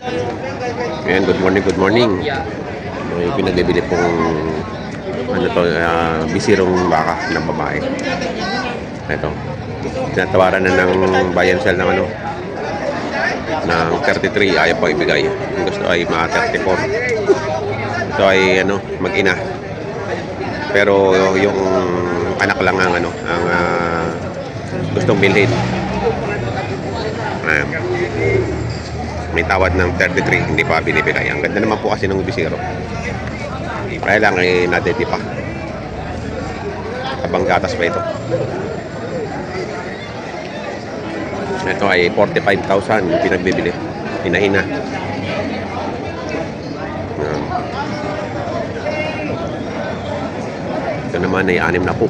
Ayan, good morning, good morning. May pinagbibili pong ano to, bisirong baka ng babae. Ito. Tinatawaran na ng buy and sell ng ano ng 33, ayaw pa ibigay. Yung gusto ay mga 34. Ito ay ano, mag-ina. Pero yung anak lang ang ano, ang gustong bilhin. Ayan. May tawad ng 33, hindi pa binibigay. Ang ganda naman po kasi ng bisiro. Kaya lang nadeti pa. Habang gatas pa ito. Ito ay 45,000 yung pinagbibili. Hinahina. Ito naman ay 6 na po.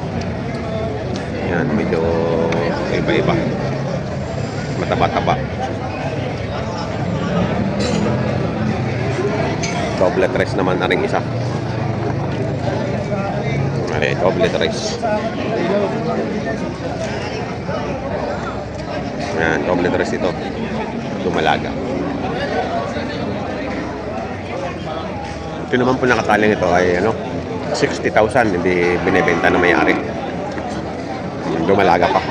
Yan, medyo iba-iba. Mataba-taba. Double tres naman na rin isa. Ay, double tres. Yan, double tres ito. Lumalaga. Ito naman po nakataling ito ay ano, 60,000. Hindi binibenta na may-ari. Lumalaga pa.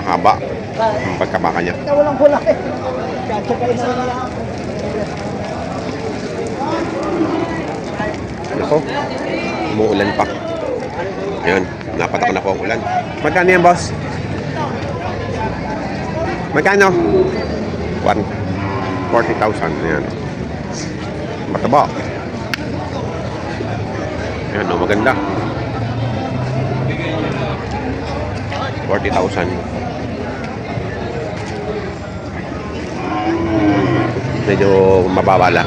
Mahaba ang pagkabaka niya. Walang hula eh. Nako, umuulan pa. Ayan, napatak na po ang ulan. Magkano yan, boss? Magkano? 40,000. Ayan. Mataba. Ayan, oh, maganda. 40,000. Medyo mababa lang.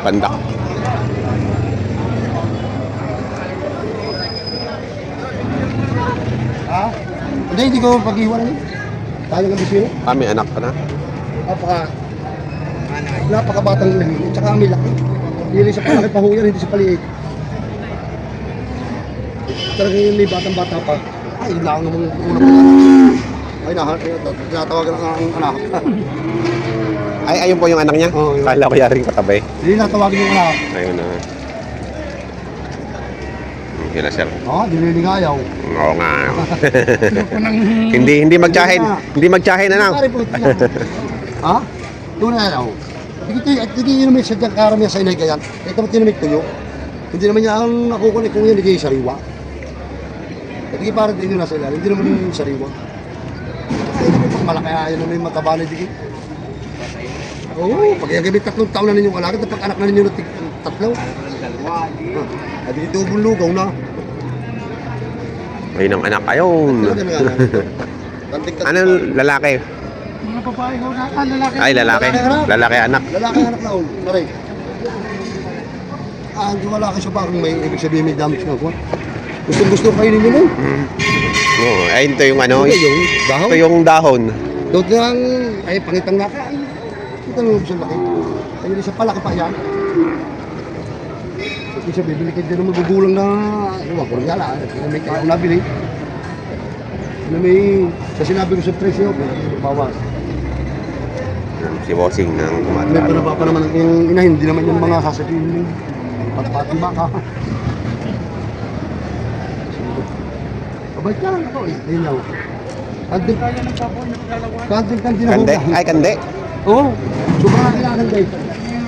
Pandak. Ha? Hindi ko pag-iwan. Tayo ng bisino. May anak ka na? Napakabatang lahi. Tsaka may laki. Hindi sa palaki pa ho yan, hindi sa paliit. Talaga yung may batang-bata pa. Ay, yun lang naman una pa yan. Ay, tinatawagan ang anak. Ay, ayun po yung anak niya? Oo, yun. Kala ko yaring katabi. Hindi natawagin yung anak. Ayun na. Yun na, sir. Dinilingayaw. Oo nga. Hindi magtsahin. Hindi magtsahin, anak. Pare po, ha? Doon na yaw. Hindi yun naman sadyang karamihan sa inay kayan. Ito mo tinamig tuyo. Hindi naman niya ang nakukunik kung yan, hindi sariwa. Hindi parang din yun nasa ilalim. Hindi naman yung sariwa. Pag malaki yan naman yung mataba na digit. Oo, pag yung gabi 3 taon na ninyong alagat, pag anak na ninyo na 3. At ito bulugaw na. Ayun ang anak. Ayun. Anong lalaki? Mga babae ko na, lalaki. Ay, lalaki. Lalaki anak. Lalaki anak na ul, naray. Hindi wala kayo sa bakong may ibig sabihin may damage na ako. Gusto kainin nyo nun. Oo, ay, ito yung ano. Ito yung dahon. Ito yung dahon. Doon lang, ay pangitang naka. Ito lang sa laki. Ayun isa palaki pa yan. Isa bibili kayo din ng magugulang na, ewan ko rin yala. May kayo nabili. Sa sinabi ko sa presyo, bawas. Si Bossing ng May tumatalo. panaba pa naman yung inahin, hindi naman yung mga sasabihin mo. Patpatong baka. Abay ka lang ito eh. Ayun lang. Kandil kaya ng kapon, kandil na Kande? hugahin. Ay, kande. Oo. Sobrang kailangan guys.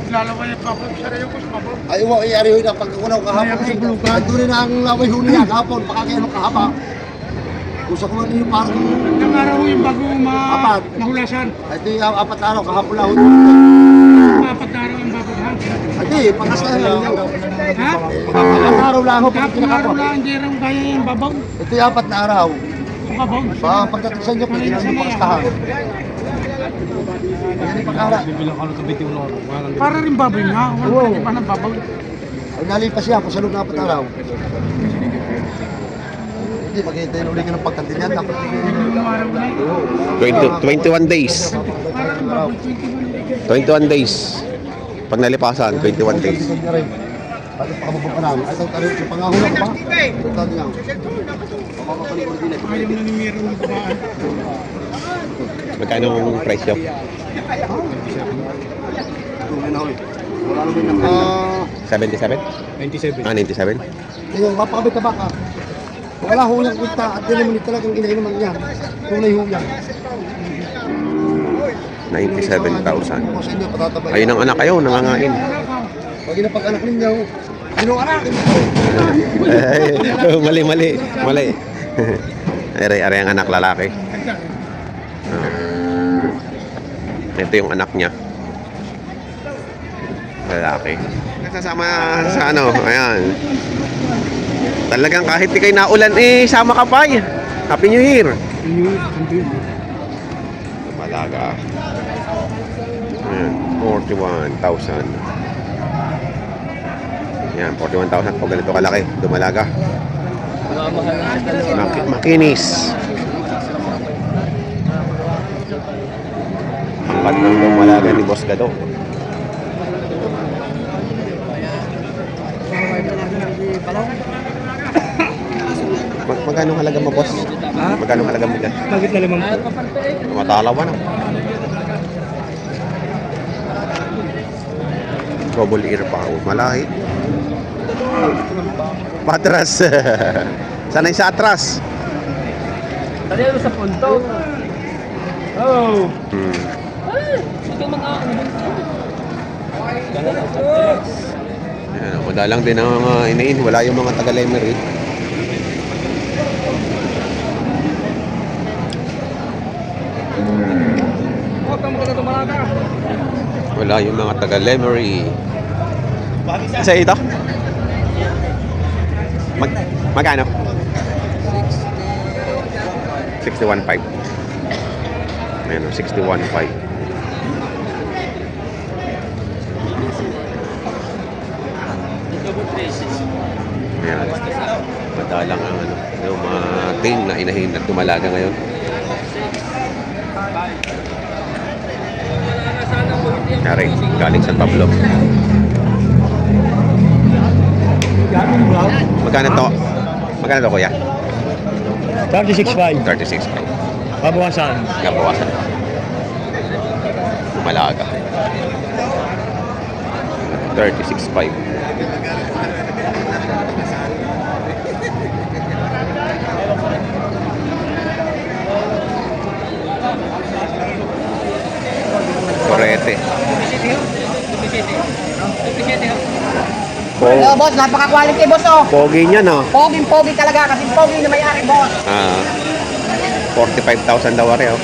Lalawa yung kapon, sarayo ko sa kapon. Ay, huwag iyari ho na pagkakunaw kahapon. At doon na ang laway huli niya kahapon. Pakakailan kahaba. Kung sa kuha niyo parang Ilang araw yung bago Apat. mahulasan. ito yung 4 araw kahapon lang. 4 na araw yung babaghan. Ate, pangasahan lang niya. Ha? 4 araw lang ho. 4 na araw lang, hindi rin kaya yung babaw. Ito yung 4 na araw. Sa kabaw. Pagdating sa inyo, pwede namin pangasahan. Yan yung pag-ara. Para rin baboy nga, wala pa ng babaw. Ay, nalipas yan kung sa loob ng 4 araw. Hindi, maghihintay na uli ka ng pagkantin yan. Dapat Ilang araw na yun. 21 days. Para rin baboy, 21 days. Pag nalipasan, 21 days. Bakit pakababa pa namin? Ay, ito, sa pangahon ako pa. Ito, Mapapalik ulit din ito. Ayaw na ni Miro ng babae. Magkano ang presyo? Tunay na ho eh. Wala naman naka... 77? 97. 97? Yung mapakabit na baka. Wala ho niyang kita at din naman talagang inahin naman niya. Tunay ho yan. 97,000. Kung sa inyo, patatabay. Ayun ang anak kayo, nangangain. Pag inapag-anak ninyo, sinong anak? Mali, mali, mali. Are ang anak lalaki. Ito yung anak niya. Lalaki. Nasasama sa ano, ayan. Talagang kahit di kayo naulan, sama ka pa. Happy New Year. Malaga. Ayan, 41,000. Ayan, 41,000 pag ganito kalaki. Dumalaga. Makinis. Angkat ng dumalaga ni Boss Gado. Magkano halaga mo, boss? Ha? Magkano halaga mo dyan? Bakit na lamang po? Matalawa na. Trouble ear pa ako. Malahi. Patras. Sanay sa atras. Tali ano sa punto? Oh! Ayan, madalang din ang mga inain. Wala yung mga taga-lemer eh. Huwag kang maganda tumalaga. Wala yung mga taga-lemery. Isa ito? Magkano? 61.5. Ayan o, 61.5. Ayan. Madalang ang ano, yung mga ting na inahin at tumalaga ngayon. Nari, galing San Pablo. Magkano to? Magkano to, kuya? 36.5. 36. Pabawasan. Nabawasan. Malaga. 36.5. Korete. Hello, boss. Napaka-quality, boss, oh. Pogi niya, no? Pogi talaga. Kasi pogi na may-ari, boss. 45,000 daw rin, oh.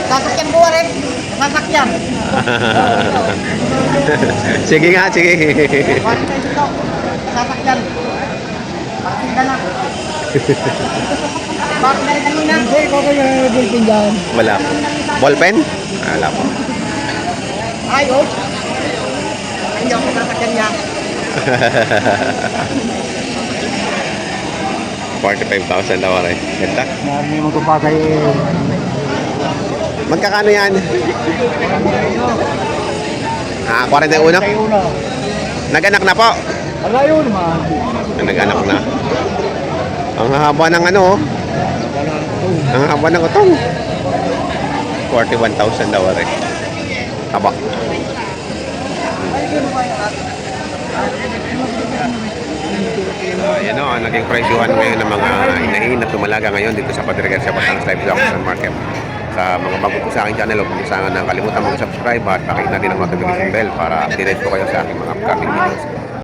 Sasakyan ko rin. Sasakyan. Sige nga, sige. Quality ito. Sasakyan. Partida lang. Bakit na rin kanina? Hindi, ko kayo bulpin dyan. Wala po. Ballpen? Wala po. Ay, oh. Hindi ako sasakyan niya. 45,000 daw rin. Ganda. Marami mo ito pa kay... Magkakano yan? 41? una. Nag-anak na po. Alayo naman. Nag-anak na. Ang haba ng ano, oh. Ang haba ng utong. 41,000 daw rin. Haba. Yan o, ang naging presyuhan ngayon ng mga inahin na tumalaga ngayon dito sa Padre Garcia Batangas Live Auction Market. Sa mga bago po sa aking channel, huwag niyo sana kalimutan mag-subscribe at pakita din ang notification bell para update po kayo sa aking mga upcoming videos.